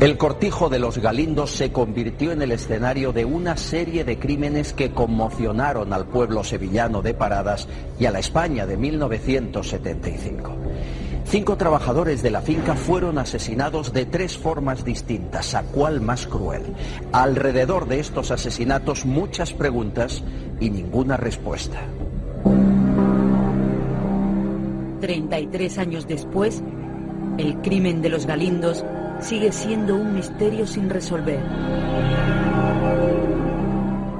El Cortijo de los Galindos se convirtió en el escenario de una serie de crímenes que conmocionaron al pueblo sevillano de Paradas y a la España de 1975. 5 trabajadores de la finca fueron asesinados de 3 formas distintas, ¿a cuál más cruel? Alrededor de estos asesinatos muchas preguntas y ninguna respuesta. 33 años después, el crimen de los Galindos sigue siendo un misterio sin resolver.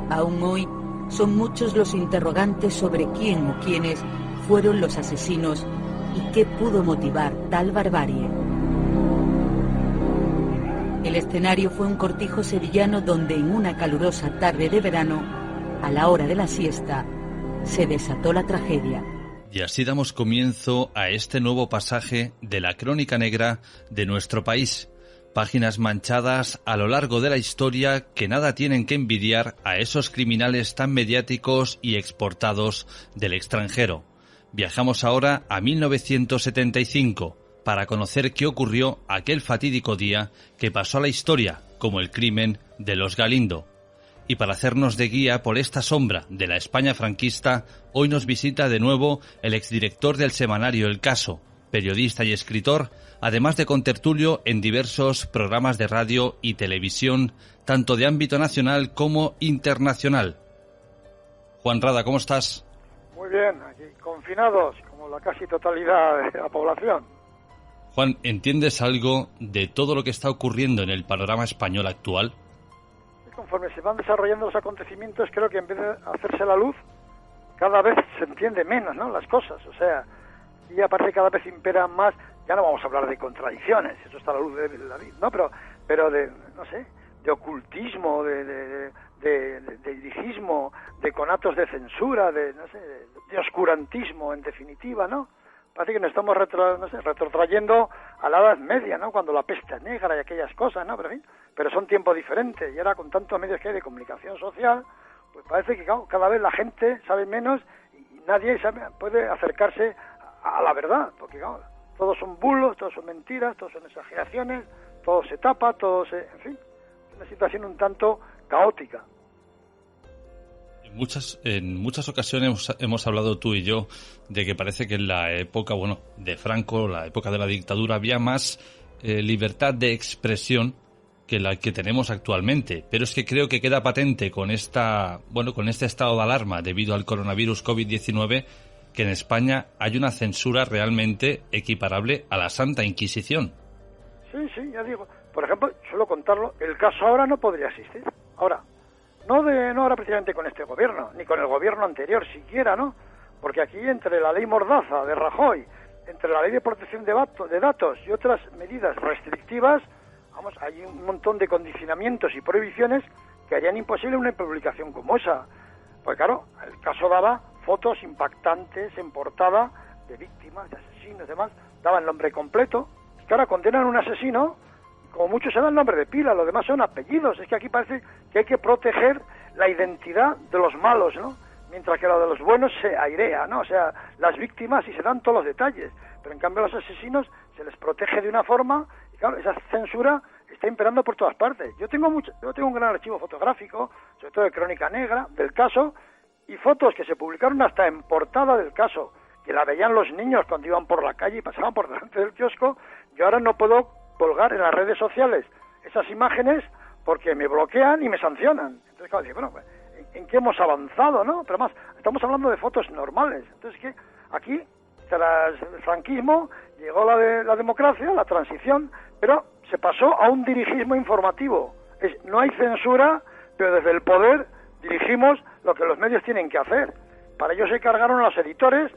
Aún hoy son muchos los interrogantes sobre quién o quiénes fueron los asesinos y qué pudo motivar tal barbarie. El escenario fue un cortijo sevillano donde en una calurosa tarde de verano, a la hora de la siesta, se desató la tragedia. Y así damos comienzo a este nuevo pasaje de la crónica negra de nuestro país. Páginas manchadas a lo largo de la historia que nada tienen que envidiar a esos criminales tan mediáticos y exportados del extranjero. Viajamos ahora a 1975 para conocer qué ocurrió aquel fatídico día que pasó a la historia como el crimen de los Galindo. Y para hacernos de guía por esta sombra de la España franquista, hoy nos visita de nuevo el exdirector del semanario El Caso, periodista y escritor, además de contertulio en diversos programas de radio y televisión, tanto de ámbito nacional como internacional. Juan Rada, ¿cómo estás? Muy bien, aquí confinados, como la casi totalidad de la población. Juan, ¿entiendes algo de todo lo que está ocurriendo en el panorama español actual? Conforme se van desarrollando los acontecimientos, creo que en vez de hacerse la luz, cada vez se entiende menos, ¿no?, las cosas. O sea, y aparte cada vez imperan más, ya no vamos a hablar de contradicciones, eso está a la luz de la vida, ¿no? Pero de, no sé, de ocultismo, de dirigismo, de conatos de censura, de oscurantismo, en definitiva, ¿no? Parece que nos estamos retrotrayendo a la Edad Media, ¿no?, cuando la peste negra y aquellas cosas, ¿no? Pero son tiempos diferentes, y ahora con tantos medios que hay de comunicación social, pues parece que cada vez la gente sabe menos y nadie puede acercarse a la verdad, porque todos son bulos, todos son mentiras, todos son exageraciones, todo se tapa, en fin, es una situación un tanto caótica. En muchas ocasiones hemos hablado tú y yo de que parece que en la época, de Franco, la época de la dictadura, había más libertad de expresión que la que tenemos actualmente. Pero es que creo que queda patente con este estado de alarma debido al coronavirus COVID-19 que en España hay una censura realmente equiparable a la Santa Inquisición. Sí, ya digo. Por ejemplo, suelo contarlo, el caso ahora no podría existir. Ahora, no ahora precisamente con este gobierno, ni con el gobierno anterior siquiera, ¿no? Porque aquí entre la ley Mordaza de Rajoy, entre la ley de protección de datos y otras medidas restrictivas, hay un montón de condicionamientos y prohibiciones que harían imposible una publicación como esa. Pues claro, el caso daba fotos impactantes en portada de víctimas, de asesinos, demás, daba el nombre completo. Y que ahora condenan a un asesino, como mucho se da el nombre de pila, los demás son apellidos. Es que aquí parece que hay que proteger la identidad de los malos, ¿no? Mientras que la de los buenos se airea, ¿no? O sea, las víctimas y se dan todos los detalles, pero en cambio a los asesinos se les protege de una forma, y claro, esa censura está imperando por todas partes. Yo tengo un gran archivo fotográfico, sobre todo de crónica negra, del caso, y fotos que se publicaron hasta en portada del caso, que la veían los niños cuando iban por la calle y pasaban por delante del kiosco. Yo ahora no puedo colgar en las redes sociales esas imágenes porque me bloquean y me sancionan. Entonces, claro, digo, ¿en qué hemos avanzado, no? Pero más, estamos hablando de fotos normales. Entonces, que aquí, tras el franquismo, llegó la democracia, la transición, pero se pasó a un dirigismo informativo. No hay censura, pero desde el poder dirigimos lo que los medios tienen que hacer. Para ello se cargaron a los editores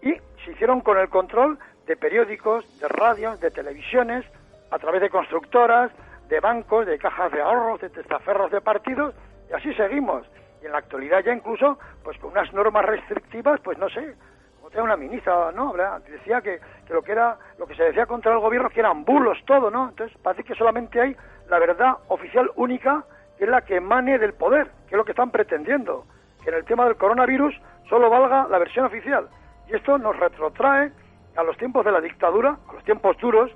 y se hicieron con el control de periódicos, de radios, de televisiones, a través de constructoras, de bancos, de cajas de ahorros, de testaferros de partidos, y así seguimos. Y en la actualidad ya incluso, pues con unas normas restrictivas, pues no sé, como tenía una ministra, ¿no? Decía que lo que se decía contra el gobierno, que eran bulos todo, ¿no? Entonces parece que solamente hay la verdad oficial única, que es la que emane del poder, que es lo que están pretendiendo, que en el tema del coronavirus solo valga la versión oficial. Y esto nos retrotrae a los tiempos de la dictadura, a los tiempos duros,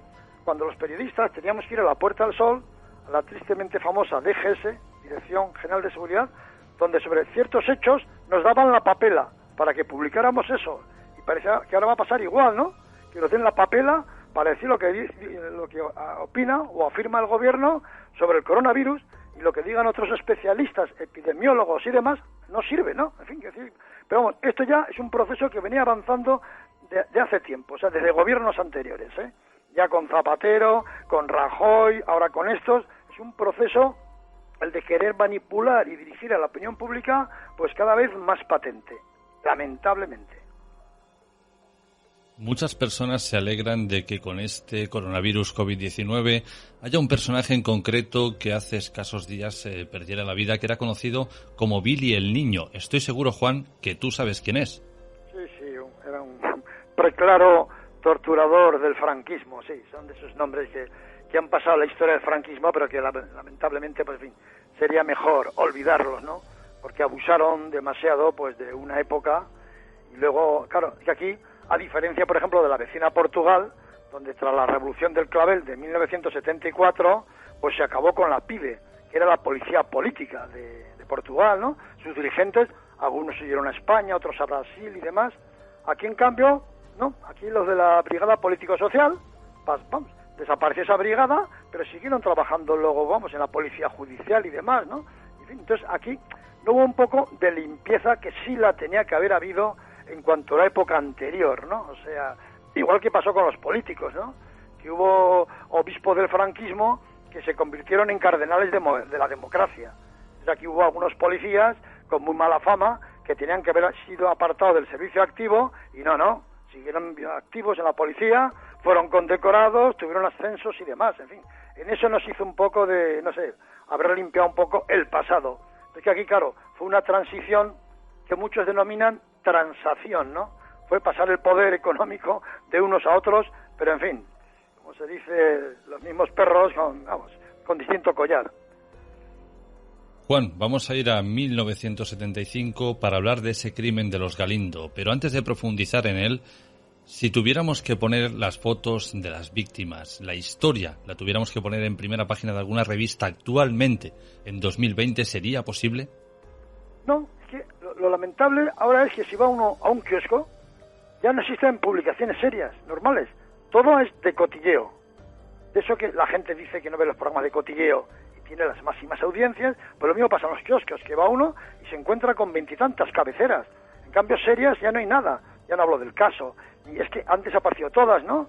cuando los periodistas teníamos que ir a la Puerta del Sol a la tristemente famosa DGS, Dirección General de Seguridad, donde sobre ciertos hechos nos daban la papela para que publicáramos eso. Y parecía que ahora va a pasar igual, ¿no? Que nos den la papela para decir lo que opina o afirma el gobierno sobre el coronavirus, y lo que digan otros especialistas, epidemiólogos y demás, no sirve, ¿no? En fin, pero vamos, esto ya es un proceso que venía avanzando de hace tiempo, o sea, desde gobiernos anteriores, ¿eh? Ya con Zapatero, con Rajoy, ahora con estos, es un proceso, el de querer manipular y dirigir a la opinión pública, pues cada vez más patente, lamentablemente. Muchas personas se alegran de que con este coronavirus COVID-19 haya un personaje en concreto que hace escasos días perdiera la vida, que era conocido como Billy el Niño. Estoy seguro, Juan, que tú sabes quién es. Sí, era un preclaro torturador del franquismo, sí, son de esos nombres que han pasado la historia del franquismo, pero que lamentablemente, pues en fin, sería mejor olvidarlos, ¿no? Porque abusaron demasiado, pues, de una época, y luego, claro, que aquí, a diferencia, por ejemplo, de la vecina Portugal, donde tras la Revolución del Clavel de 1974, pues se acabó con la PIDE, que era la policía política de Portugal, ¿no? Sus dirigentes, algunos se dieron a España, otros a Brasil y demás. Aquí, en cambio, no, aquí los de la Brigada Político-Social, vamos, desapareció esa brigada, pero siguieron trabajando luego, vamos, en la policía judicial y demás, ¿no? En fin, entonces aquí no hubo un poco de limpieza que sí la tenía que haber habido en cuanto a la época anterior, ¿no? O sea, igual que pasó con los políticos, ¿no? Que hubo obispos del franquismo que se convirtieron en cardenales de la democracia. O sea, que hubo algunos policías con muy mala fama que tenían que haber sido apartados del servicio activo y no, siguieron activos en la policía, fueron condecorados, tuvieron ascensos y demás, en fin. En eso nos hizo un poco de, no sé, haber limpiado un poco el pasado. Es que aquí, claro, fue una transición que muchos denominan transacción, ¿no? Fue pasar el poder económico de unos a otros, pero en fin, como se dice, los mismos perros con distinto collar. Juan, vamos a ir a 1975 para hablar de ese crimen de los Galindo, pero antes de profundizar en él, si tuviéramos que poner las fotos de las víctimas, la historia, la tuviéramos que poner en primera página de alguna revista actualmente, en 2020, ¿sería posible? No, es que lo lamentable ahora es que si va uno a un kiosco, ya no existen publicaciones serias, normales. Todo es de cotilleo. De eso que la gente dice que no ve los programas de cotilleo y tiene las máximas audiencias, pues lo mismo pasa en los kioscos, que va uno y se encuentra con 20 y tantas cabeceras. En cambio, serias ya no hay nada. Ya no hablo del caso. Y es que antes apareció todas, ¿no?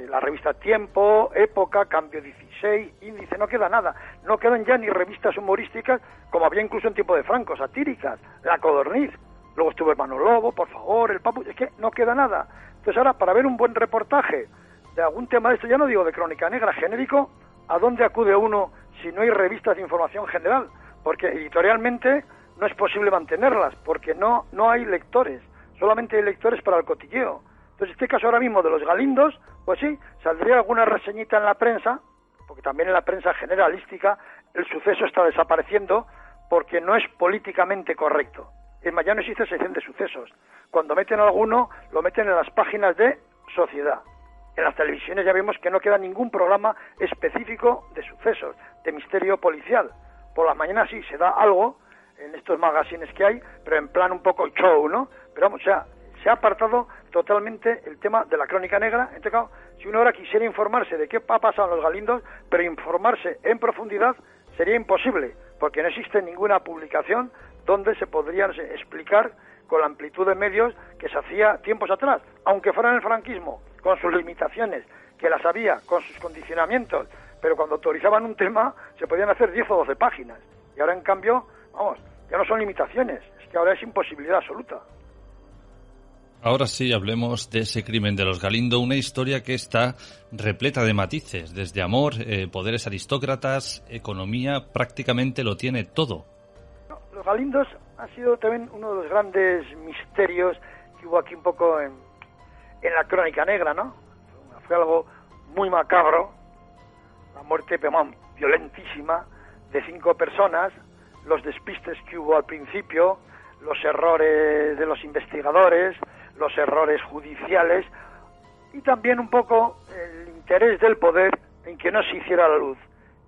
La revista Tiempo, Época, Cambio 16, Índice, no queda nada. No quedan ya ni revistas humorísticas, como había incluso en tiempo de Franco, satíricas, La Codorniz. Luego estuvo Hermano Lobo, por favor, El Papu, es que no queda nada. Entonces ahora, para ver un buen reportaje de algún tema de esto, ya no digo de crónica negra, genérico, ¿a dónde acude uno si no hay revistas de información general? Porque editorialmente no es posible mantenerlas, porque no hay lectores. Solamente hay lectores para el cotilleo. Entonces, este caso ahora mismo de los Galindos, pues sí, saldría alguna reseñita en la prensa, porque también en la prensa generalística el suceso está desapareciendo porque no es políticamente correcto. Es más, ya no existe sección de sucesos. Cuando meten alguno, lo meten en las páginas de sociedad. En las televisiones ya vemos que no queda ningún programa específico de sucesos, de misterio policial. Por las mañanas sí se da algo en estos magazines que hay, pero en plan un poco show, ¿no? Pero vamos, o sea, se ha apartado totalmente el tema de la crónica negra. Entonces, claro, si uno ahora quisiera informarse de qué ha pasado en los Galindos, pero informarse en profundidad sería imposible, porque no existe ninguna publicación donde se podría, no sé, explicar con la amplitud de medios que se hacía tiempos atrás, aunque fuera en el franquismo, con sus limitaciones, que las había, con sus condicionamientos, pero cuando autorizaban un tema se podían hacer 10 o 12 páginas. Y ahora, en cambio, vamos, ya no son limitaciones, es que ahora es imposibilidad absoluta. Ahora sí, hablemos de ese crimen de los Galindo, una historia que está repleta de matices, desde amor, poderes aristócratas, economía, prácticamente lo tiene todo. No, los Galindos ha sido también uno de los grandes misterios que hubo aquí un poco en la crónica negra, ¿no? Fue algo muy macabro, la muerte violentísima de 5 personas, los despistes que hubo al principio, los errores de los investigadores, los errores judiciales y también un poco el interés del poder en que no se hiciera la luz.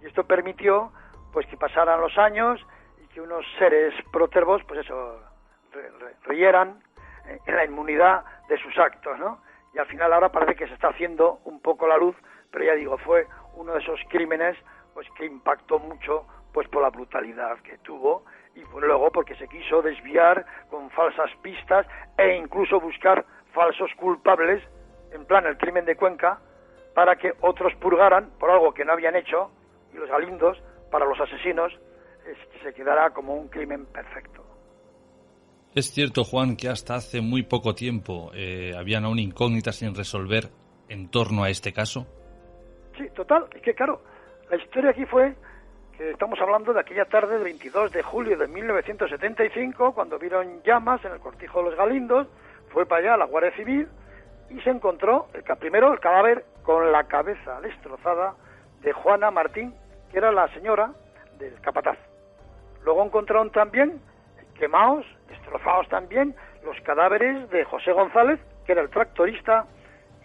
Y esto permitió pues que pasaran los años y que unos seres próterbos, pues eso, rieran en la inmunidad de sus actos, ¿no? Y al final ahora parece que se está haciendo un poco la luz, pero ya digo, fue uno de esos crímenes pues que impactó mucho pues por la brutalidad que tuvo y pues luego porque se quiso desviar con falsas pistas e incluso buscar falsos culpables, en plan el crimen de Cuenca, para que otros purgaran por algo que no habían hecho, y los galindos, para los asesinos, que se quedara como un crimen perfecto. Es cierto, Juan, que hasta hace muy poco tiempo habían aún incógnitas sin resolver en torno a este caso. Sí, total, es que claro, la historia aquí fue que estamos hablando de aquella tarde del 22 de julio de 1975, cuando vieron llamas en el cortijo de los Galindos, fue para allá la Guardia Civil y se encontró primero el cadáver con la cabeza destrozada de Juana Martín, que era la señora del capataz. Luego encontraron también quemados, destrozados también, los cadáveres de José González, que era el tractorista,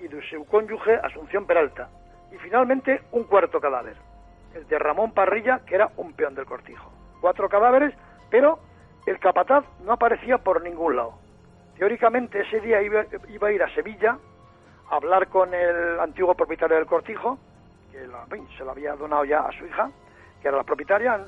y de su cónyuge Asunción Peralta. Y finalmente un cuarto cadáver, el de Ramón Parrilla, que era un peón del cortijo. 4 cadáveres, pero el capataz no aparecía por ningún lado. Teóricamente ese día iba a ir a Sevilla a hablar con el antiguo propietario del cortijo, que se lo había donado ya a su hija, que era la propietaria,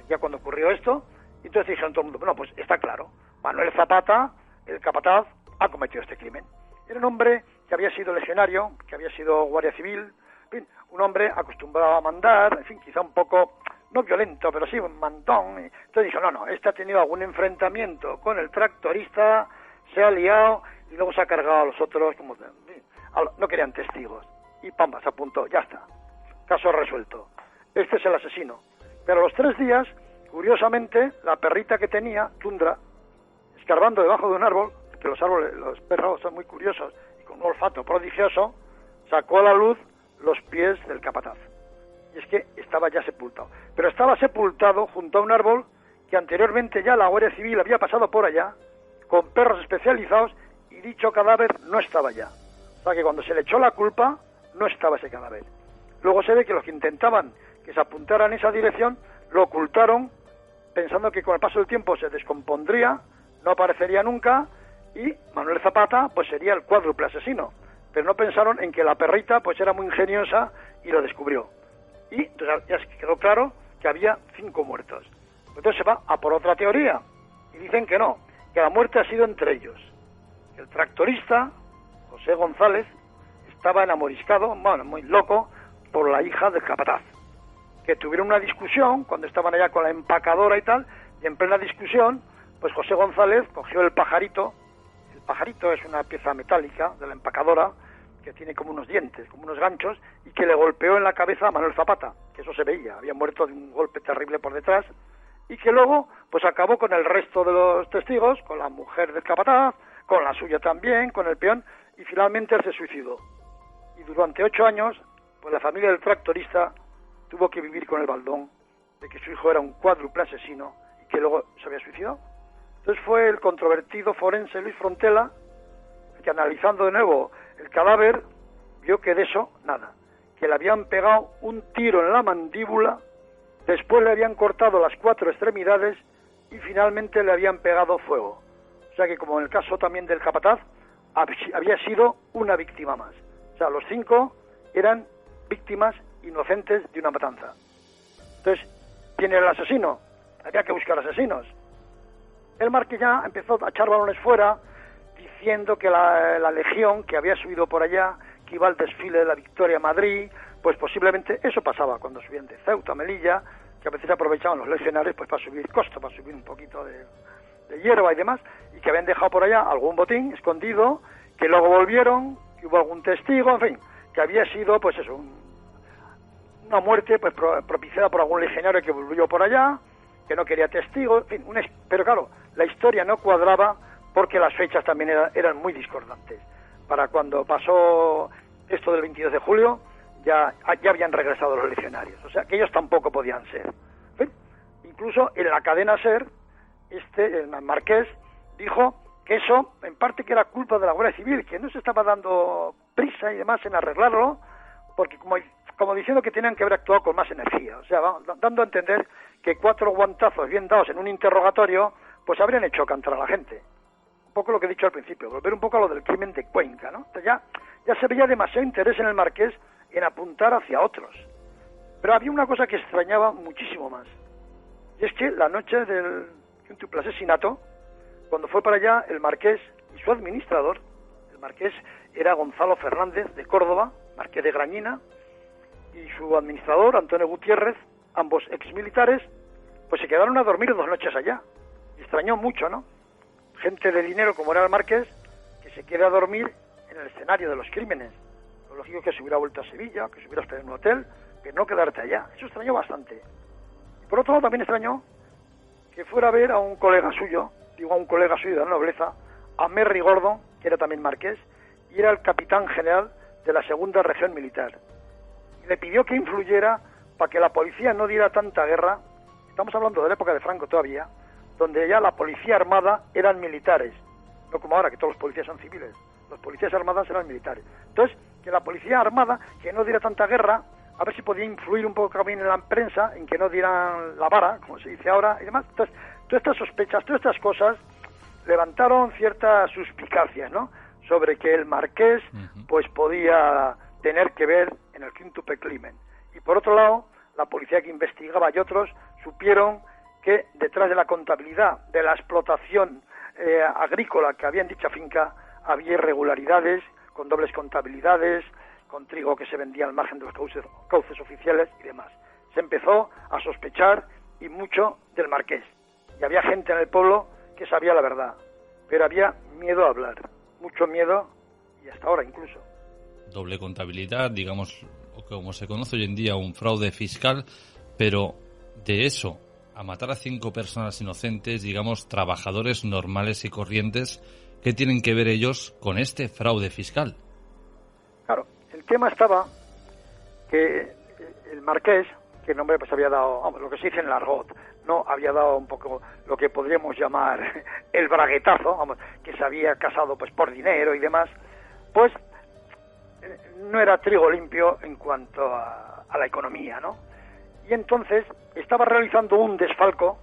ya cuando ocurrió esto, y entonces dijeron todo el mundo, bueno, pues está claro, Manuel Zapata, el capataz, ha cometido este crimen. Era un hombre que había sido legionario, que había sido guardia civil, en fin, un hombre acostumbrado a mandar, en fin, quizá un poco, no violento, pero sí un mandón. Entonces dijo, no, este ha tenido algún enfrentamiento con el tractorista, se ha liado y luego se ha cargado a los otros, como no querían testigos. Y pamba, se apuntó, ya está, caso resuelto. Este es el asesino. Pero a los 3 días, curiosamente, la perrita que tenía, Tundra, escarbando debajo de un árbol, que los perros son muy curiosos y con un olfato prodigioso, sacó a la luz los pies del capataz. Y es que estaba ya sepultado. Pero estaba sepultado junto a un árbol que anteriormente ya la Guardia Civil había pasado por allá, con perros especializados, y dicho cadáver no estaba allá. O sea que cuando se le echó la culpa, no estaba ese cadáver. Luego se ve que los que intentaban que se apuntara en esa dirección, lo ocultaron, pensando que con el paso del tiempo se descompondría, no aparecería nunca, y Manuel Zapata pues sería el cuádruple asesino. Pero no pensaron en que la perrita pues era muy ingeniosa y lo descubrió. Y entonces ya quedó claro que había 5 muertos. Entonces se va a por otra teoría, y dicen que no, que la muerte ha sido entre ellos. El tractorista, José González, estaba enamoriscado, bueno, muy loco, por la hija del capataz. Que tuvieron una discusión cuando estaban allá con la empacadora y tal, y en plena discusión, pues José González cogió el pajarito. El pajarito es una pieza metálica de la empacadora que tiene como unos dientes, como unos ganchos, y que le golpeó en la cabeza a Manuel Zapata, que eso se veía, había muerto de un golpe terrible por detrás, y que luego pues acabó con el resto de los testigos, con la mujer del capataz, con la suya también, con el peón, y finalmente él se suicidó. Y durante 8 años, pues la familia del tractorista tuvo que vivir con el baldón de que su hijo era un cuádruple asesino y que luego se había suicidado. Entonces fue el controvertido forense Luis Frontela que, analizando de nuevo el cadáver, vio que de eso nada, que le habían pegado un tiro en la mandíbula, después le habían cortado las 4 extremidades y finalmente le habían pegado fuego. O sea que, como en el caso también del capataz, había sido una víctima más. O sea, los 5 eran víctimas inocentes de una matanza. Entonces, ¿quién era el asesino? Había que buscar asesinos. El Marqués ya empezó a echar balones fuera, diciendo que la legión que había subido por allá, que iba al desfile de la Victoria a Madrid, pues posiblemente eso pasaba cuando subían de Ceuta a Melilla, que a veces aprovechaban los legionarios pues para subir costo, para subir un poquito de hierba y demás, y que habían dejado por allá algún botín escondido, que luego volvieron, que hubo algún testigo, en fin, que había sido pues eso, una muerte pues propiciada por algún legionario que volvió por allá, que no quería testigos, en fin, pero claro, la historia no cuadraba porque las fechas también eran muy discordantes. Para cuando pasó esto del 22 de julio, ya habían regresado los legionarios, o sea que ellos tampoco podían ser. En fin, incluso en la cadena SER, el Marqués dijo que eso, en parte, que era culpa de la Guardia Civil, que no se estaba dando prisa y demás en arreglarlo, porque como como diciendo que tenían que haber actuado con más energía, o sea, dando a entender que 4 guantazos bien dados en un interrogatorio, pues habrían hecho cantar a la gente. Un poco lo que he dicho al principio, volver un poco a lo del crimen de Cuenca, ¿no? Entonces ya se veía demasiado interés en el Marqués en apuntar hacia otros. Pero había una cosa que extrañaba muchísimo más, y es que la noche del quíntuple asesinato, cuando fue para allá el Marqués y su administrador, el Marqués era Gonzalo Fernández de Córdoba, Marqués de Grañina, y su administrador, Antonio Gutiérrez, ambos exmilitares, pues se quedaron a dormir 2 noches allá. Y extrañó mucho, ¿no? Gente de dinero como era el Marqués, que se queda a dormir en el escenario de los crímenes. Lo lógico es que se hubiera vuelto a Sevilla, que se hubiera estado en un hotel, pero no quedarte allá. Eso extrañó bastante. Y por otro lado también extrañó que fuera a ver a un colega suyo, digo a un colega suyo de la nobleza, a Merry Gordon, que era también Marqués, y era el capitán general de la segunda región militar. Y le pidió que influyera para que la policía no diera tanta guerra. Estamos hablando de la época de Franco todavía, donde ya la policía armada eran militares, no como ahora que todos los policías son civiles. Los policías armadas eran militares. Entonces, que la policía armada, que no diera tanta guerra, a ver si podía influir un poco también en la prensa, en que no dieran la vara, como se dice ahora, y demás. Entonces, todas estas sospechas, todas estas cosas, levantaron ciertas suspicacias, ¿no?, sobre que el Marqués, pues podía tener que ver en el quíntuple crimen. Y por otro lado, la policía que investigaba y otros supieron que detrás de la contabilidad de la explotación agrícola que había en dicha finca había irregularidades, con dobles contabilidades, con trigo que se vendía al margen de los cauces oficiales y demás. Se empezó a sospechar y mucho del Marqués. Y había gente en el pueblo que sabía la verdad, pero había miedo a hablar, mucho miedo, y hasta ahora incluso. Doble contabilidad, digamos, o como se conoce hoy en día, un fraude fiscal, pero de eso a matar a 5 personas inocentes, digamos, trabajadores normales y corrientes, ¿qué tienen que ver ellos con este fraude fiscal? Claro, el tema estaba que el Marqués, que el nombre pues había dado, lo que se dice en el argot, no había dado un poco lo que podríamos llamar el braguetazo, que se había casado pues por dinero y demás, pues no era trigo limpio en cuanto a la economía, ¿no? Y entonces estaba realizando un desfalco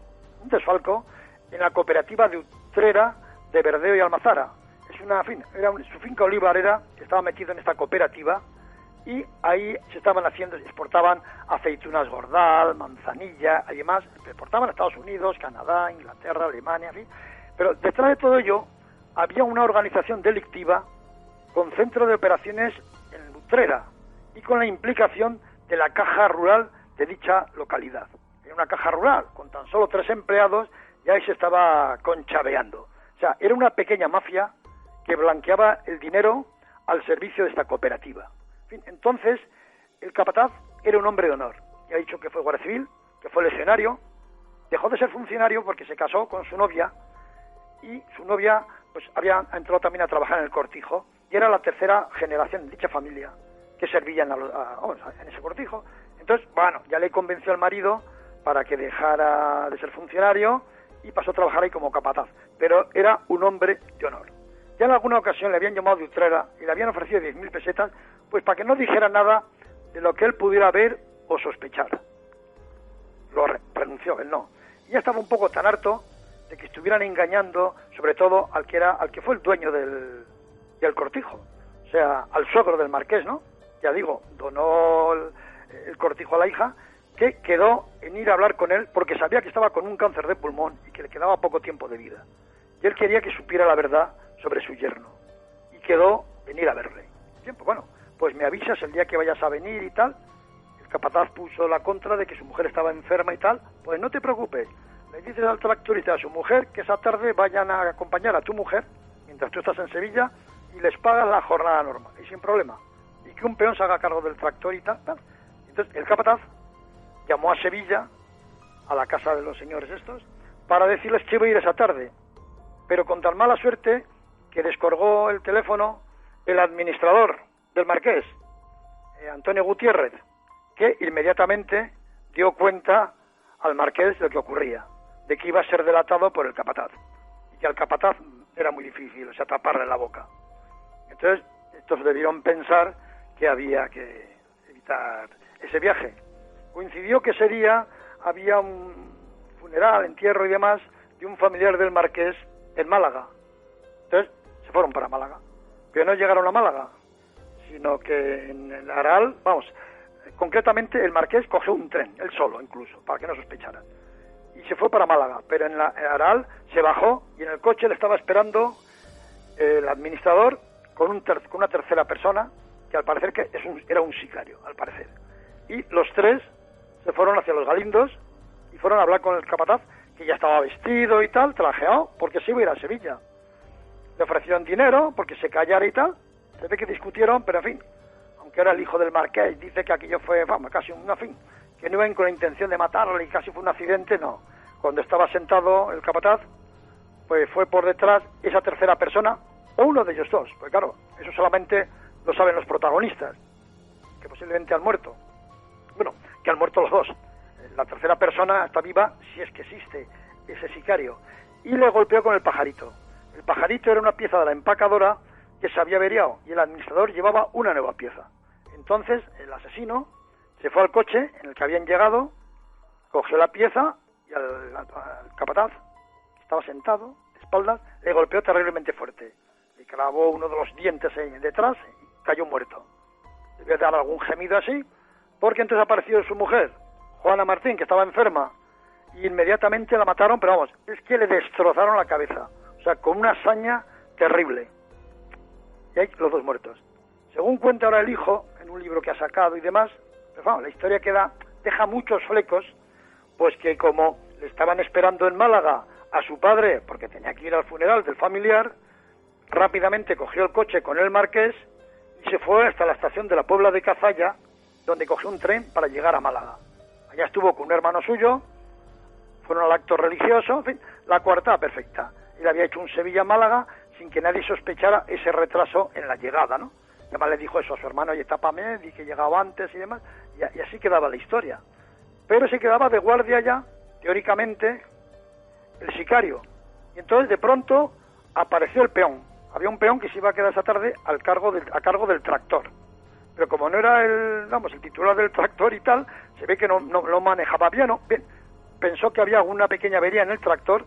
en la cooperativa de Utrera de Verdeo y Almazara. Su finca olivarera que estaba metido en esta cooperativa, y ahí se estaban exportaban aceitunas Gordal, manzanilla, además exportaban a Estados Unidos, Canadá, Inglaterra, Alemania, en fin. Pero detrás de todo ello había una organización delictiva con centro de operaciones en Utrera y con la implicación de la caja rural de dicha localidad. Era una caja rural con tan solo 3 empleados y ahí se estaba conchaveando. O sea, era una pequeña mafia que blanqueaba el dinero al servicio de esta cooperativa. En fin, entonces, el capataz era un hombre de honor. Ya he dicho que fue guardia civil, que fue legionario, dejó de ser funcionario porque se casó con su novia, y su novia pues había entrado también a trabajar en el cortijo, y era la 3ª generación de dicha familia que servía en ese cortijo. Entonces, bueno, ya le convenció al marido para que dejara de ser funcionario y pasó a trabajar ahí como capataz. Pero era un hombre de honor. Ya en alguna ocasión le habían llamado de Utrera y le habían ofrecido 10.000 pesetas, pues para que no dijera nada de lo que él pudiera ver o sospechar. Lo renunció, él no. Y ya estaba un poco tan harto de que estuvieran engañando, sobre todo al que fue el dueño del cortijo, o sea, al suegro del Marqués, ¿no? Ya digo, donó el cortijo a la hija, que quedó en ir a hablar con él porque sabía que estaba con un cáncer de pulmón y que le quedaba poco tiempo de vida. Y él quería que supiera la verdad sobre su yerno. Y quedó en ir a verle. Tiempo, bueno, pues me avisas el día que vayas a venir y tal. El capataz puso la contra de que su mujer estaba enferma y tal. Pues no te preocupes. Le dices al tractorista a su mujer que esa tarde vayan a acompañar a tu mujer, mientras tú estás en Sevilla, y les pagas la jornada normal, y sin problema. Y que un peón se haga cargo del tractor y tal. Entonces el capataz llamó a Sevilla, a la casa de los señores estos, para decirles que iba a ir esa tarde. Pero con tan mala suerte que descolgó el teléfono el administrador del Marqués, Antonio Gutiérrez, que inmediatamente dio cuenta al Marqués de lo que ocurría, de que iba a ser delatado por el capataz, y que al capataz era muy difícil, o sea, taparle la boca. Entonces, estos debieron pensar que había que evitar ese viaje. Coincidió que ese día había un funeral, entierro y demás de un familiar del marqués en Málaga. Entonces se fueron para Málaga, pero no llegaron a Málaga, sino que en el Aral, concretamente el marqués cogió un tren, él solo incluso, para que no sospecharan, y se fue para Málaga, pero en el Aral se bajó y en el coche le estaba esperando el administrador con una tercera persona, que al parecer era un sicario, al parecer. Y los tres se fueron hacia los Galindos y fueron a hablar con el capataz, que ya estaba vestido y tal, trajeado, porque se iba a ir a Sevilla. Le ofrecieron dinero porque se callara y tal. Se ve que discutieron, pero en fin, aunque era el hijo del marqués, dice que aquello fue, casi que no iban con la intención de matarle y casi fue un accidente, no. Cuando estaba sentado el capataz, pues fue por detrás esa tercera persona, o uno de ellos dos, pues claro, eso solamente lo saben los protagonistas, que posiblemente han muerto. Bueno, que han muerto los dos. La tercera persona está viva, si es que existe ese sicario, y le golpeó con el pajarito. El pajarito era una pieza de la empacadora que se había averiado y el administrador llevaba una nueva pieza. Entonces el asesino se fue al coche en el que habían llegado, cogió la pieza y al capataz, que estaba sentado de espaldas, le golpeó terriblemente fuerte. Le clavó uno de los dientes detrás y cayó muerto. Debió dar algún gemido así, porque entonces apareció su mujer, Juana Martín, que estaba enferma, y inmediatamente la mataron, pero es que le destrozaron la cabeza, o sea, con una hazaña terrible. Y hay los dos muertos. Según cuenta ahora el hijo, en un libro que ha sacado y demás, pero la historia deja muchos flecos, pues que como le estaban esperando en Málaga a su padre, porque tenía que ir al funeral del familiar, rápidamente cogió el coche con el marqués y se fue hasta la estación de la Puebla de Cazalla, donde cogió un tren para llegar a Málaga. Allá estuvo con un hermano suyo, fueron al acto religioso, en fin, la coartada perfecta. Él había hecho un Sevilla-Málaga sin que nadie sospechara ese retraso en la llegada, ¿no? Además le dijo eso a su hermano, oye, tápame, di que llegaba antes y demás, y así quedaba la historia. Pero se quedaba de guardia ya, teóricamente, el sicario. Y entonces de pronto apareció el peón. Había un peón que se iba a quedar esa tarde a cargo del tractor. Pero como no era el titular del tractor y tal, se ve que no lo manejaba bien, ¿no? Bien, pensó que había alguna pequeña avería en el tractor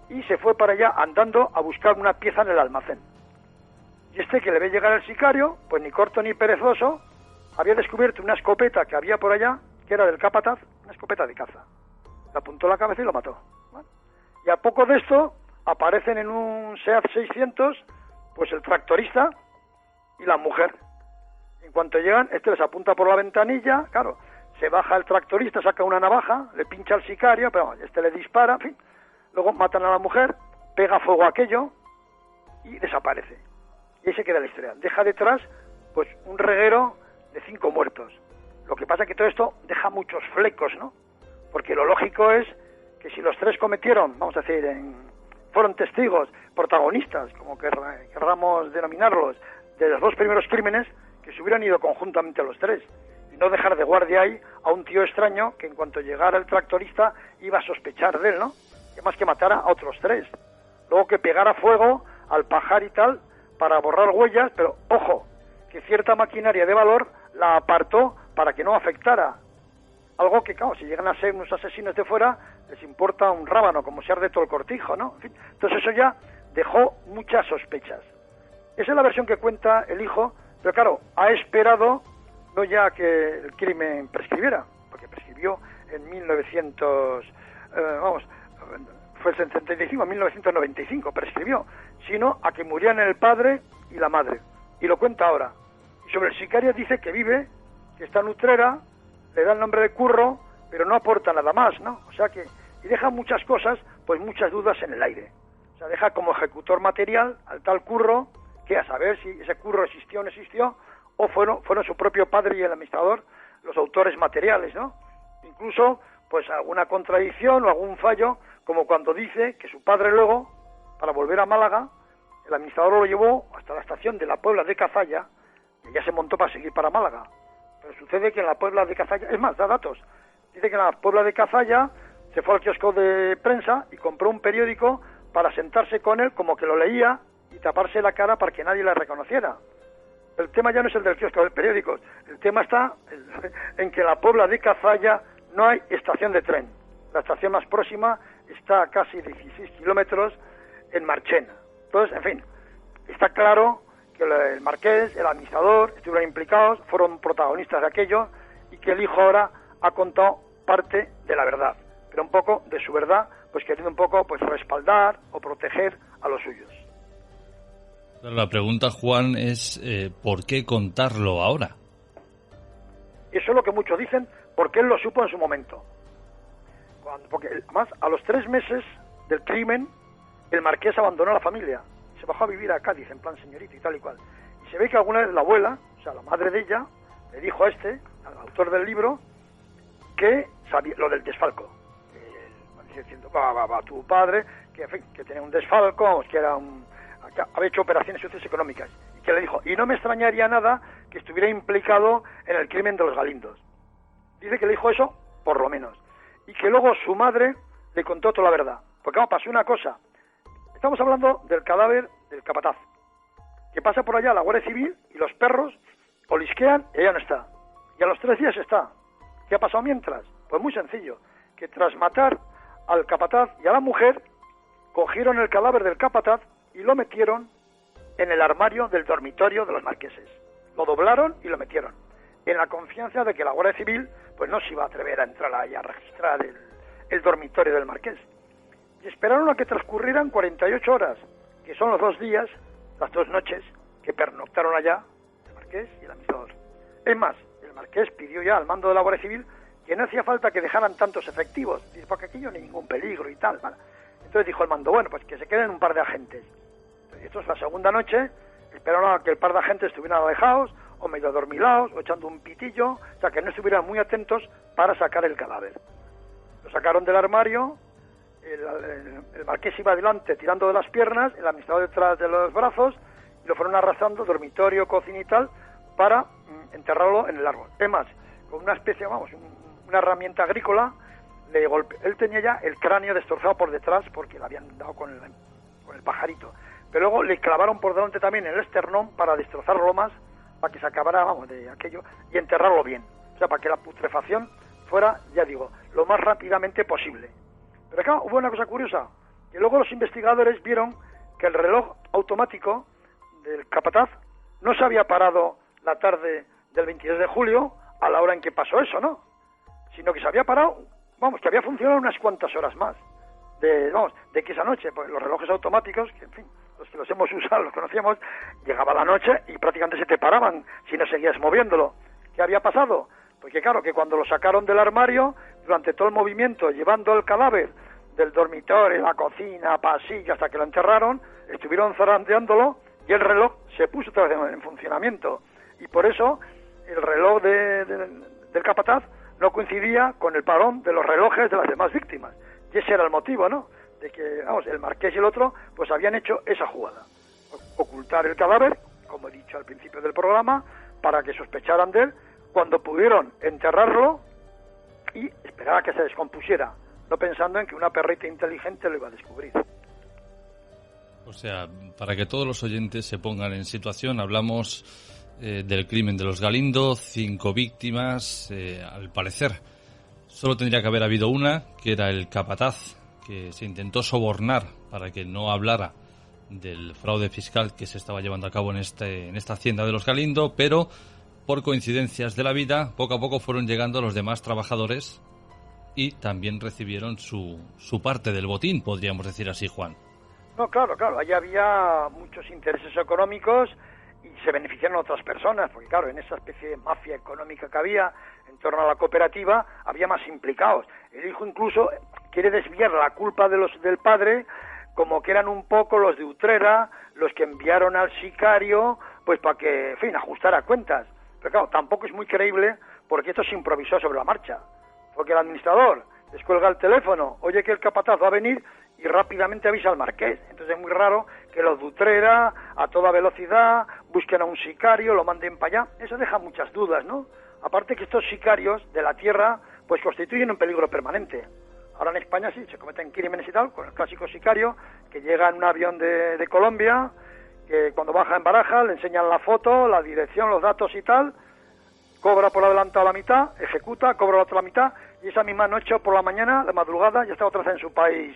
y se fue para allá andando a buscar una pieza en el almacén. Y que le ve llegar el sicario, pues ni corto ni perezoso, había descubierto una escopeta que había por allá, que era del capataz, una escopeta de caza. Le apuntó la cabeza y lo mató. ¿Vale? Y a poco de esto aparecen en un SEAT 600, pues el tractorista y la mujer. En cuanto llegan, les apunta por la ventanilla, claro, se baja el tractorista, saca una navaja, le pincha al sicario, pero le dispara, en fin. Luego matan a la mujer, pega fuego a aquello y desaparece. Y ahí se queda la historia. Deja detrás, pues, un reguero de 5 muertos. Lo que pasa es que todo esto deja muchos flecos, ¿no? Porque lo lógico es que si los tres cometieron, vamos a decir, fueron testigos, protagonistas, como querramos denominarlos, de los dos primeros crímenes, que se hubieran ido conjuntamente los tres. Y no dejar de guardia ahí a un tío extraño que en cuanto llegara el tractorista iba a sospechar de él, ¿no? Y además que matara a otros tres. Luego que pegara fuego al pajar y tal para borrar huellas, pero ojo, que cierta maquinaria de valor la apartó para que no afectara. Algo que, claro, si llegan a ser unos asesinos de fuera, les importa un rábano, como se arde todo el cortijo, ¿no? En fin, entonces eso ya dejó muchas sospechas. Esa es la versión que cuenta el hijo, pero claro, ha esperado no ya que el crimen prescribiera, porque prescribió en fue el 75, en 1995 prescribió, sino a que murieran el padre y la madre. Y lo cuenta ahora. Y sobre el sicario dice que vive, que está en Utrera, le da el nombre de Curro, pero no aporta nada más, ¿no? O sea que, y deja muchas cosas, pues muchas dudas en el aire. O sea, deja como ejecutor material al tal Curro, que a saber si ese Curro existió o no existió, o fueron su propio padre y el administrador los autores materiales, ¿no? Incluso, pues alguna contradicción o algún fallo, como cuando dice que su padre luego, para volver a Málaga, el administrador lo llevó hasta la estación de la Puebla de Cazalla, y ya se montó para seguir para Málaga. Pero sucede que en la Puebla de Cazalla, es más, da datos, dice que en la Puebla de Cazalla se fue al kiosco de prensa y compró un periódico para sentarse con él como que lo leía y taparse la cara para que nadie le reconociera. el tema ya no es el del kiosco del periódico, el tema está en que en la Puebla de Cazalla no hay estación de tren. La estación más próxima está a casi 16 kilómetros en Marchena. Entonces, en fin, está claro que el marqués, el administrador, estuvieron implicados, fueron protagonistas de aquello, y que el hijo ahora ha contado parte de la verdad, pero un poco de su verdad, pues queriendo un poco pues respaldar o proteger a los suyos. La pregunta, Juan, es ¿por qué contarlo ahora? Eso es lo que muchos dicen, porque él lo supo en su momento. Porque además, a los 3 meses del crimen, el marqués abandonó la familia, se bajó a vivir a Cádiz, en plan señorito y tal y cual. Y se ve que alguna vez la abuela, o sea, la madre de ella, le dijo a al autor del libro, que sabía lo del desfalco. Diciendo, va tu padre, que en fin, que tenía un desfalco, que había hecho operaciones socioeconómicas, y que le dijo, y no me extrañaría nada que estuviera implicado en el crimen de los Galindos. Dice que le dijo eso, por lo menos, y que luego su madre le contó toda la verdad, porque pasó una cosa. Estamos hablando del cadáver del capataz, que pasa por allá la Guardia Civil y los perros olisquean y ella no está, y a los 3 días está. ¿Qué ha pasado mientras? Pues muy sencillo, que tras matar al capataz y a la mujer, cogieron el cadáver del capataz y lo metieron en el armario del dormitorio de los marqueses. Lo doblaron y lo metieron, en la confianza de que la Guardia Civil pues no se iba a atrever a entrar ahí a registrar el dormitorio del marqués. Y esperaron a que transcurrieran 48 horas, que son los 2 días, las 2 noches, que pernoctaron allá el marqués y el administrador. Es más, el marqués pidió ya al mando de la Guardia Civil que no hacía falta que dejaran tantos efectivos, porque aquí no hay ningún peligro y tal. ¿Vale? Entonces dijo el mando, bueno, pues que se queden un par de agentes. Entonces, esto es la segunda noche, esperaron a que el par de agentes estuvieran alejados, o medio adormilados, o echando un pitillo, o sea, que no estuvieran muy atentos para sacar el cadáver. Lo sacaron del armario, el marqués iba adelante tirando de las piernas, el administrador detrás de los brazos, y lo fueron arrastrando, dormitorio, cocina y tal, para enterrarlo en el árbol. Es más, con una especie, una herramienta agrícola, él tenía ya el cráneo destrozado por detrás porque le habían dado con el pajarito, pero luego le clavaron por delante también el esternón para destrozarlo más, para que se acabara de aquello y enterrarlo bien, o sea, para que la putrefacción fuera, ya digo, lo más rápidamente posible. Pero acá hubo una cosa curiosa, que luego los investigadores vieron que el reloj automático del capataz no se había parado la tarde del 22 de julio a la hora en que pasó eso, ¿no? Sino que se había parado, que había funcionado unas cuantas horas más de que esa noche, pues los relojes automáticos, que en fin, los que los hemos usado, los conocíamos, llegaba la noche y prácticamente se te paraban si no seguías moviéndolo. ¿Qué había pasado? Pues que claro, que cuando lo sacaron del armario, durante todo el movimiento, llevando el cadáver del dormitorio, la cocina, pasillo, hasta que lo enterraron, estuvieron zarandeándolo y el reloj se puso otra vez en funcionamiento. Y por eso el reloj del capataz no coincidía con el parón de los relojes de las demás víctimas. Y ese era el motivo, ¿no? De que, el marqués y el otro, pues habían hecho esa jugada. Ocultar el cadáver, como he dicho al principio del programa, para que sospecharan de él, cuando pudieron enterrarlo y esperar a que se descompusiera, no pensando en que una perrita inteligente lo iba a descubrir. O sea, para que todos los oyentes se pongan en situación, hablamos del crimen de los Galindo, 5 víctimas, al parecer. Solo tendría que haber habido una, que era el capataz, que se intentó sobornar para que no hablara del fraude fiscal que se estaba llevando a cabo en esta hacienda de los Galindo, pero por coincidencias de la vida, poco a poco fueron llegando los demás trabajadores y también recibieron su parte del botín, podríamos decir así, Juan. No, claro, allí había muchos intereses económicos y se beneficiaron otras personas, porque claro, en esa especie de mafia económica que había en torno a la cooperativa, había más implicados. El hijo incluso quiere desviar la culpa del padre, como que eran un poco los de Utrera, los que enviaron al sicario, pues para que, en fin, ajustara cuentas. Pero claro, tampoco es muy creíble, porque esto se improvisó sobre la marcha. Porque el administrador descuelga el teléfono, oye que el capataz va a venir y rápidamente avisa al marqués. Entonces es muy raro que los de Utrera, a toda velocidad, busquen a un sicario, lo manden para allá. Eso deja muchas dudas, ¿no? Aparte que estos sicarios de la tierra, pues constituyen un peligro permanente. Ahora en España sí, se cometen crímenes y tal, con el clásico sicario, que llega en un avión de Colombia que cuando baja en Barajas le enseñan la foto, la dirección, los datos y tal, cobra por adelantado la mitad, ejecuta, cobra la otra mitad, y esa misma noche o por la mañana, de madrugada, ya está otra vez en su país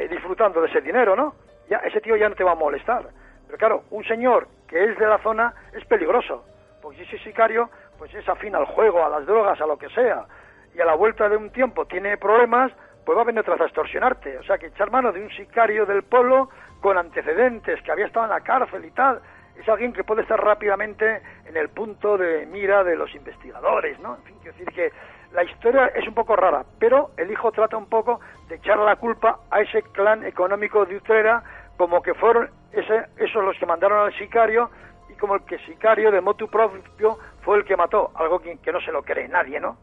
disfrutando de ese dinero, ¿no? Ya ese tío ya no te va a molestar. Pero claro, un señor que es de la zona es peligroso, porque si es sicario, pues es afín al juego, a las drogas, a lo que sea, y a la vuelta de un tiempo tiene problemas, pues va a venir otra vez a extorsionarte. O sea, que echar mano de un sicario del pueblo con antecedentes, que había estado en la cárcel y tal, es alguien que puede estar rápidamente en el punto de mira de los investigadores, ¿no? En fin, quiero decir que la historia es un poco rara, pero el hijo trata un poco de echar la culpa a ese clan económico de Utrera, como que fueron esos los que mandaron al sicario, y como el que sicario de motu propio fue el que mató, algo que no se lo cree nadie, ¿no?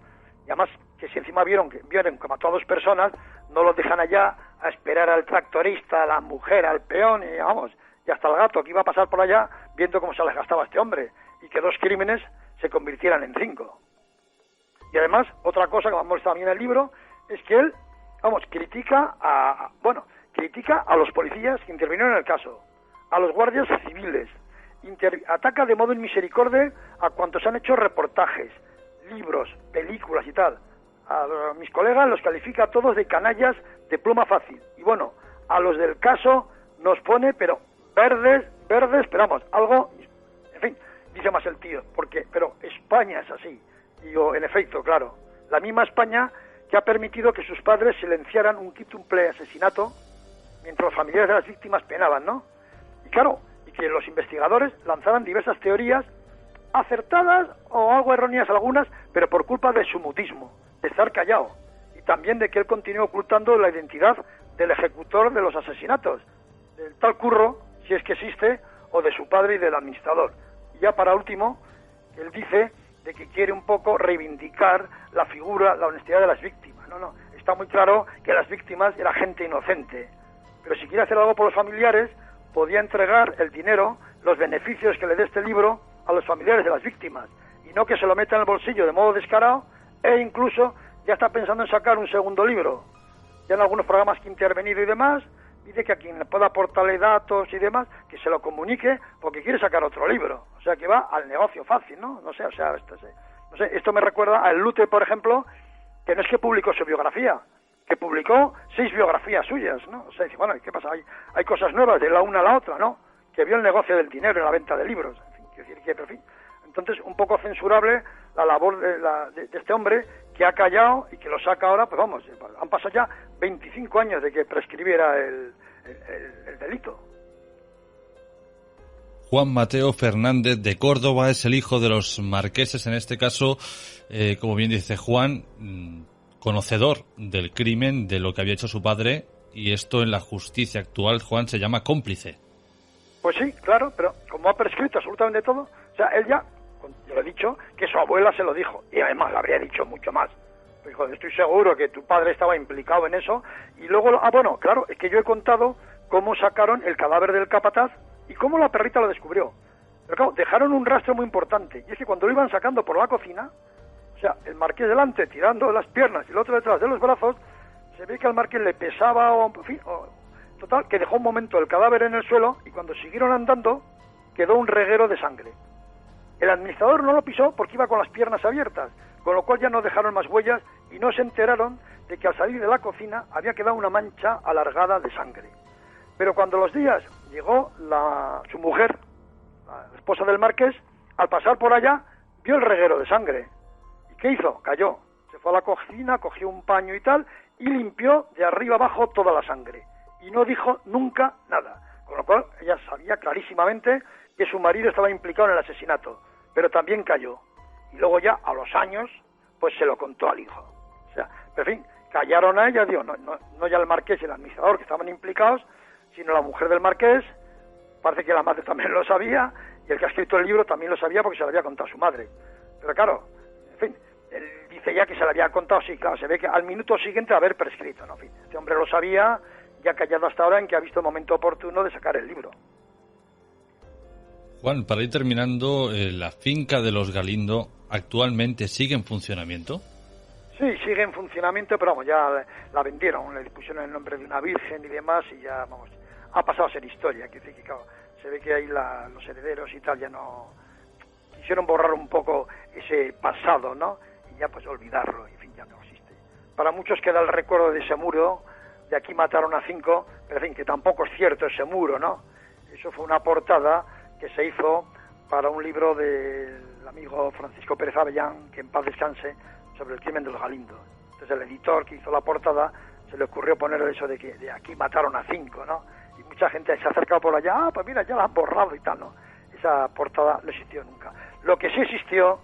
Y además, que si encima vieron que mató a 2 personas, no los dejan allá a esperar al tractorista, a la mujer, al peón, y vamos, y hasta el gato que iba a pasar por allá, viendo cómo se les gastaba este hombre, y que 2 crímenes se convirtieran en 5. Y además, otra cosa que vamos también en el libro, es que él, critica a los policías que intervinieron en el caso, a los guardias civiles, ataca de modo inmisericordia a cuantos han hecho reportajes, libros, películas y tal. A mis colegas los califica a todos de canallas de pluma fácil. Y bueno, a los del caso nos pone, pero verdes, esperamos, algo, en fin, dice más el tío, pero España es así. Digo, en efecto, claro, la misma España que ha permitido que sus padres silenciaran un quíntuple asesinato mientras los familiares de las víctimas penaban, ¿no? Y claro, y que los investigadores lanzaran diversas teorías acertadas o algo erróneas algunas, pero por culpa de su mutismo, de estar callado, y también de que él continuó ocultando la identidad del ejecutor de los asesinatos, del tal Curro, si es que existe, o de su padre y del administrador. Y ya para último, él dice de que quiere un poco reivindicar la figura, la honestidad de las víctimas. No, está muy claro que las víctimas era gente inocente, pero si quiere hacer algo por los familiares, podía entregar el dinero, los beneficios que le dé este libro a los familiares de las víctimas, y no que se lo meta en el bolsillo de modo descarado, e incluso ya está pensando en sacar un segundo libro. Ya en algunos programas que ha intervenido y demás, dice que a quien le pueda aportarle datos y demás, que se lo comunique, porque quiere sacar otro libro. O sea, que va al negocio fácil, ¿no? No sé, esto me recuerda a El Lute, por ejemplo, que no es que publicó su biografía, que publicó 6 biografías suyas, ¿no? O sea, dice, bueno, ¿qué pasa? Hay cosas nuevas de la una a la otra, ¿no? Que vio el negocio del dinero en la venta de libros. En fin, quiero decir que, pero en fin. Entonces, un poco censurable la labor de este hombre, que ha callado y que lo saca ahora, pues vamos, han pasado ya 25 años de que prescribiera el delito. Juan Mateo Fernández de Córdoba es el hijo de los marqueses, en este caso, como bien dice Juan, conocedor del crimen, de lo que había hecho su padre, y esto en la justicia actual, Juan, se llama cómplice. Pues sí, claro, pero como ha prescrito absolutamente todo, o sea, él ya, yo le he dicho que su abuela se lo dijo, y además le habría dicho mucho más. Dijo, estoy seguro que tu padre estaba implicado en eso, y luego, bueno, claro, es que yo he contado cómo sacaron el cadáver del capataz y cómo la perrita lo descubrió. Pero claro, dejaron un rastro muy importante, y es que cuando lo iban sacando por la cocina, o sea, el marqués delante tirando las piernas y el otro detrás de los brazos, se ve que al marqués le pesaba, total, que dejó un momento el cadáver en el suelo, y cuando siguieron andando, quedó un reguero de sangre. El administrador no lo pisó porque iba con las piernas abiertas, con lo cual ya no dejaron más huellas y no se enteraron de que al salir de la cocina había quedado una mancha alargada de sangre. Pero cuando los días llegó su mujer, la esposa del marqués, al pasar por allá, vio el reguero de sangre. ¿Y qué hizo? Cayó. Se fue a la cocina, cogió un paño y tal, y limpió de arriba abajo toda la sangre. Y no dijo nunca nada. Con lo cual ella sabía clarísimamente que su marido estaba implicado en el asesinato, pero también cayó. Y luego ya, a los años, pues se lo contó al hijo. O sea, pero en fin, callaron a ella, digo, no ya el marqués y el administrador que estaban implicados, sino la mujer del marqués. Parece que la madre también lo sabía, y el que ha escrito el libro también lo sabía porque se lo había contado a su madre. Pero claro, en fin, él dice ya que se lo había contado, sí, claro, se ve que al minuto siguiente haber prescrito, ¿no? En fin, este hombre lo sabía, ya callado hasta ahora, en que ha visto el momento oportuno de sacar el libro. Juan, para ir terminando, la finca de los Galindo actualmente sigue en funcionamiento. Sí, sigue en funcionamiento, pero vamos, ya la vendieron, le pusieron el nombre de una virgen y demás, y ya, vamos, ha pasado a ser historia. Que claro, se ve que ahí los herederos y tal ya no quisieron borrar un poco ese pasado, ¿no? Y ya pues olvidarlo, en fin, ya no existe. Para muchos queda el recuerdo de ese muro, de aquí mataron a 5, pero en fin, que tampoco es cierto ese muro, ¿no? Eso fue una portada que se hizo para un libro del amigo Francisco Pérez Avellán, que en paz descanse, sobre el crimen de los Galindo. Entonces el editor que hizo la portada se le ocurrió poner eso de que de aquí mataron a 5, ¿no? Y mucha gente se ha acercado por allá, pues mira, ya la han borrado y tal, ¿no? Esa portada no existió nunca. Lo que sí existió,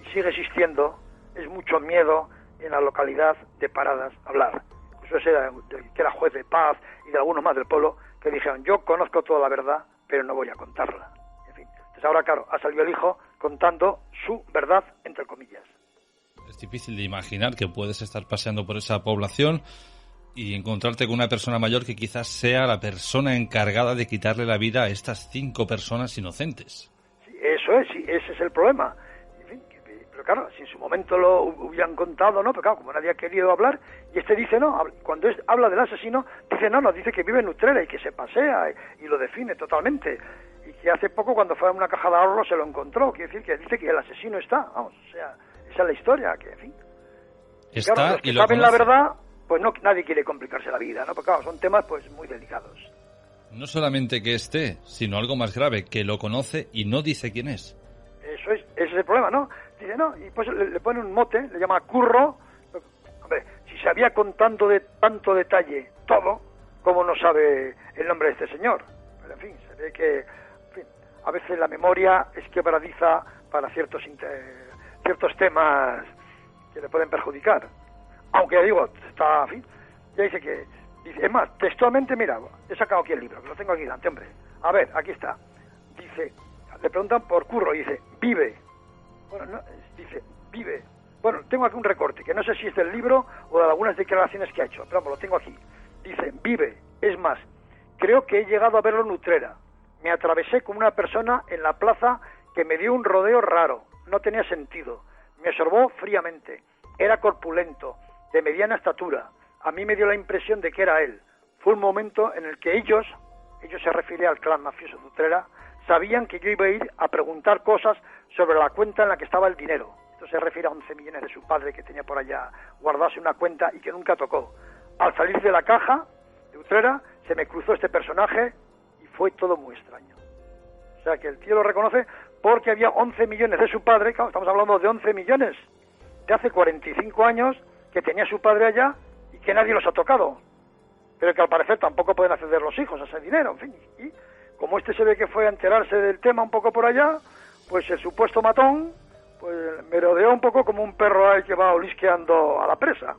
y sigue existiendo, es mucho miedo en la localidad de Paradas a hablar. Eso era, que era juez de paz y de algunos más del pueblo, que dijeron, yo conozco toda la verdad, pero no voy a contarla. En fin, entonces ahora, claro, ha salido el hijo contando su verdad, entre comillas. Es difícil de imaginar que puedes estar paseando por esa población y encontrarte con una persona mayor que quizás sea la persona encargada de quitarle la vida a estas 5 personas inocentes. Sí, eso es, sí, ese es el problema. En fin, pero claro, si en su momento lo hubieran contado, ¿no? Pero claro, como nadie ha querido hablar, y este dice, no, cuando habla del asesino, dice, no, dice que vive en Utrera y que se pasea y lo define totalmente. Y que hace poco, cuando fue a una caja de ahorros, se lo encontró. Quiere decir que dice que el asesino está, vamos, o sea, esa es la historia, que en fin. Está, claro, los que y lo saben conoce. la verdad, pues no, nadie quiere complicarse la vida, ¿no? Porque claro, son temas pues muy delicados. No solamente que esté, sino algo más grave, que lo conoce y no dice quién es. Eso es, ese es el problema, ¿no? Dice, no, y pues le pone un mote, le llama Curro. Hombre, si sabía contando de tanto detalle todo, ¿cómo no sabe el nombre de este señor? Pero en fin, se ve que, en fin, a veces la memoria es quebradiza para ciertos temas que le pueden perjudicar. Aunque ya digo, está, en fin, ya dice que, es más, textualmente, mira, he sacado aquí el libro, que lo tengo aquí delante, hombre. A ver, aquí está. Dice, le preguntan por Curro y dice, vive. Bueno, no, dice, vive. Bueno, tengo aquí un recorte, que no sé si es del libro o de algunas declaraciones que ha hecho, pero vamos, lo tengo aquí. Dice, vive. Es más, creo que he llegado a verlo en Utrera. Me atravesé con una persona en la plaza que me dio un rodeo raro. No tenía sentido. Me observó fríamente. Era corpulento, de mediana estatura. A mí me dio la impresión de que era él. Fue un momento en el que ellos se refiere al clan mafioso de Utrera, sabían que yo iba a ir a preguntar cosas sobre la cuenta en la que estaba el dinero. Esto se refiere a 11 millones de su padre que tenía por allá guardarse una cuenta y que nunca tocó. Al salir de la caja de Utrera se me cruzó este personaje y fue todo muy extraño. O sea que el tío lo reconoce porque había 11 millones de su padre, claro, estamos hablando de 11 millones de hace 45 años que tenía su padre allá y que nadie los ha tocado. Pero que al parecer tampoco pueden acceder los hijos a ese dinero, en fin. Y como este se ve que fue a enterarse del tema un poco por allá, pues el supuesto matón pues merodeó un poco como un perro ahí que va olisqueando a la presa.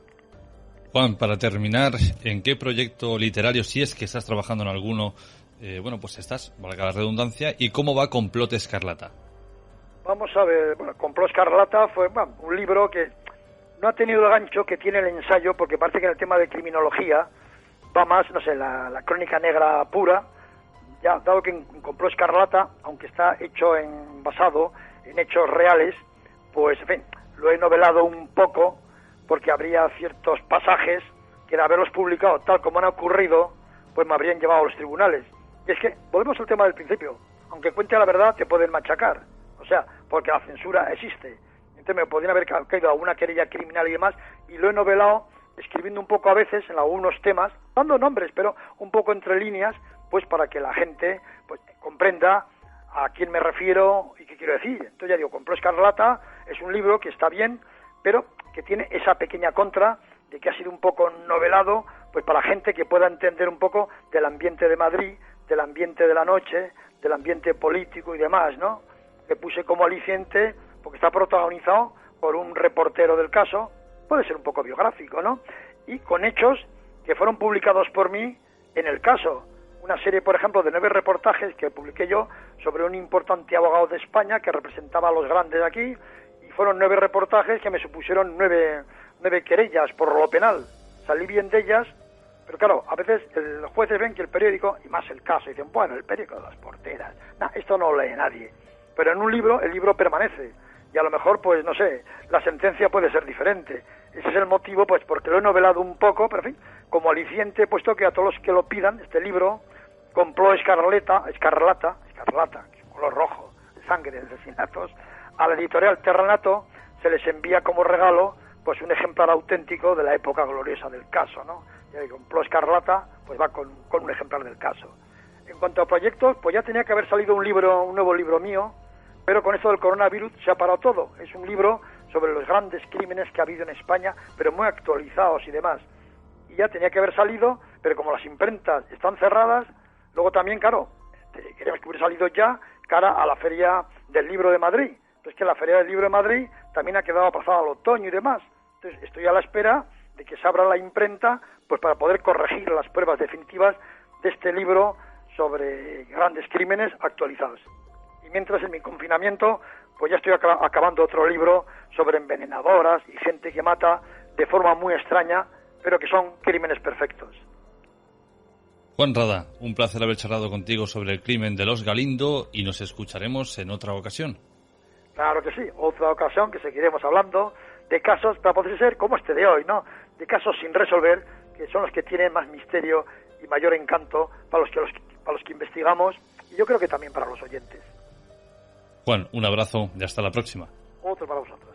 Juan, para terminar, ¿en qué proyecto literario, si es que estás trabajando en alguno, pues estás, valga la redundancia, y cómo va Complot Escarlata? Vamos a ver, bueno, Complot Escarlata fue un libro que no ha tenido el gancho que tiene el ensayo, porque parece que en el tema de criminología va más, no sé, la crónica negra pura, ya dado que en Complot Escarlata, aunque está hecho basado en hechos reales, pues en fin, lo he novelado un poco, porque habría ciertos pasajes que de haberlos publicado tal como han ocurrido, pues me habrían llevado a los tribunales. Y es que, volvemos al tema del principio, aunque cuente la verdad te pueden machacar, o sea, porque la censura existe. Entonces me podrían haber caído alguna querella criminal y demás, y lo he novelado escribiendo un poco a veces en algunos temas, dando nombres, pero un poco entre líneas, pues para que la gente pues comprenda a quién me refiero y qué quiero decir. Entonces ya digo, Complot Escarlata es un libro que está bien, pero que tiene esa pequeña contra de que ha sido un poco novelado, pues para gente que pueda entender un poco del ambiente de Madrid, del ambiente de la noche, del ambiente político y demás, ¿no? Le puse como aliciente, porque está protagonizado por un reportero del caso, puede ser un poco biográfico, ¿no? Y con hechos que fueron publicados por mí en el caso. Una serie, por ejemplo, de 9 reportajes que publiqué yo sobre un importante abogado de España que representaba a los grandes de aquí, y fueron 9 reportajes que me supusieron 9 querellas por lo penal. Salí bien de ellas, pero claro, a veces los jueces ven que el periódico, y más el caso, y dicen, bueno, el periódico de las porteras, esto no lo lee nadie. Pero en un libro, el libro permanece, y a lo mejor, pues no sé, la sentencia puede ser diferente. Ese es el motivo, pues porque lo he novelado un poco, pero en fin, como aliciente, puesto que a todos los que lo pidan, este libro, complot escarlata, color rojo, sangre, asesinatos, a la editorial Terranato se les envía como regalo pues un ejemplar auténtico de la época gloriosa del caso, ¿no? Y el complot escarlata pues va con un ejemplar del caso. En cuanto a proyectos, pues ya tenía que haber salido un nuevo libro mío, pero con esto del coronavirus se ha parado todo. Es un libro sobre los grandes crímenes que ha habido en España, pero muy actualizados y demás. Y ya tenía que haber salido, pero como las imprentas están cerradas, luego también, claro, queríamos que hubiera salido ya cara a la Feria del Libro de Madrid. Pues que la Feria del Libro de Madrid también ha quedado pasada al otoño y demás. Entonces estoy a la espera de que se abra la imprenta pues para poder corregir las pruebas definitivas de este libro sobre grandes crímenes actualizados. Y mientras, en mi confinamiento, pues ya estoy acabando otro libro sobre envenenadoras y gente que mata de forma muy extraña, pero que son crímenes perfectos. Juan Rada, un placer haber charlado contigo sobre el crimen de los Galindo y nos escucharemos en otra ocasión. Claro que sí, otra ocasión que seguiremos hablando de casos, para poder ser como este de hoy, ¿no? De casos sin resolver, que son los que tienen más misterio y mayor encanto para los que investigamos, y yo creo que también para los oyentes. Juan, un abrazo y hasta la próxima. Otro para vosotros.